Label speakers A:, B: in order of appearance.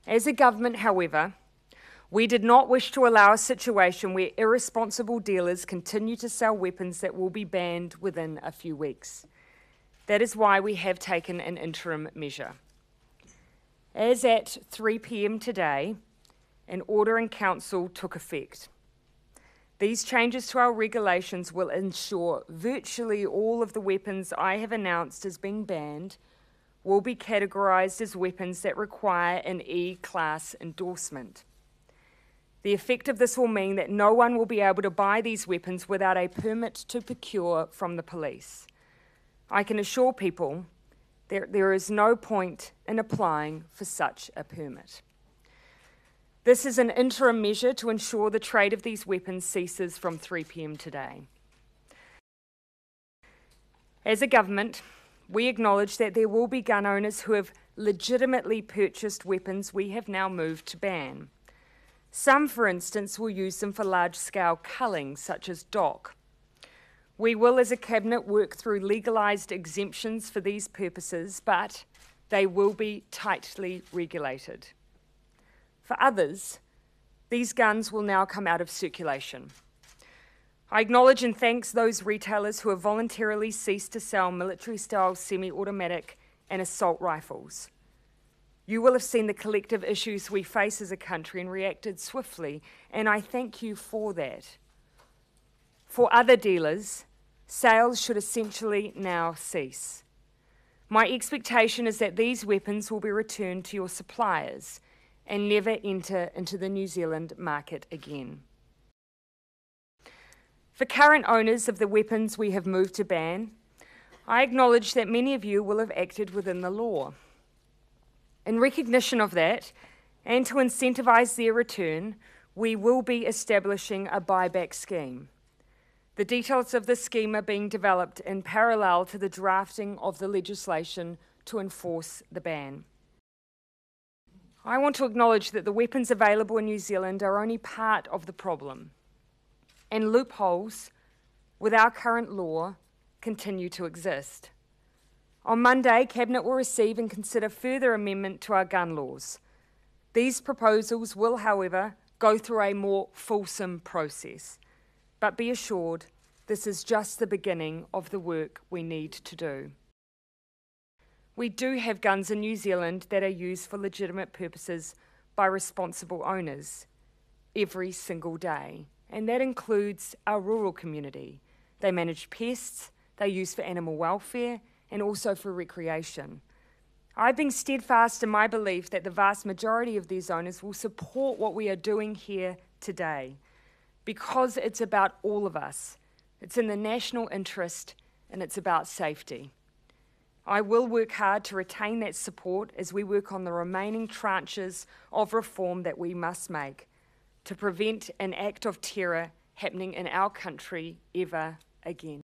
A: As a government, however, we did not wish to allow a situation where irresponsible dealers continue to sell weapons that will be banned within a few weeks. That is why we have taken an interim measure. As at 3 p.m. today, an order in council took effect. These changes to our regulations will ensure virtually all of the weapons I have announced as being banned will be categorised as weapons that require an E-class endorsement. The effect of this will mean that no one will be able to buy these weapons without a permit to procure from the police. I can assure people that there is no point in applying for such a permit. This is an interim measure to ensure the trade of these weapons ceases from 3 p.m. today. As a government, we acknowledge that there will be gun owners who have legitimately purchased weapons we have now moved to ban. Some, for instance, will use them for large-scale culling, such as DOC. We will, as a Cabinet, work through legalised exemptions for these purposes, but they will be tightly regulated. For others, these guns will now come out of circulation. I acknowledge and thank those retailers who have voluntarily ceased to sell military-style semi-automatic and assault rifles. You will have seen the collective issues we face as a country and reacted swiftly, and I thank you for that. For other dealers, sales should essentially now cease. My expectation is that these weapons will be returned to your suppliers and never enter into the New Zealand market again. For current owners of the weapons we have moved to ban, I acknowledge that many of you will have acted within the law. In recognition of that, and to incentivise their return, we will be establishing a buyback scheme. The details of this scheme are being developed in parallel to the drafting of the legislation to enforce the ban. I want to acknowledge that the weapons available in New Zealand are only part of the problem, and loopholes with our current law continue to exist. On Monday, Cabinet will receive and consider further amendment to our gun laws. These proposals will, however, go through a more fulsome process. But be assured, this is just the beginning of the work we need to do. We do have guns in New Zealand that are used for legitimate purposes by responsible owners every single day, and that includes our rural community. They manage pests, they're used for animal welfare, and also for recreation. I've been steadfast in my belief that the vast majority of these owners will support what we are doing here today, because it's about all of us. It's in the national interest, and it's about safety. I will work hard to retain that support as we work on the remaining tranches of reform that we must make to prevent an act of terror happening in our country ever again.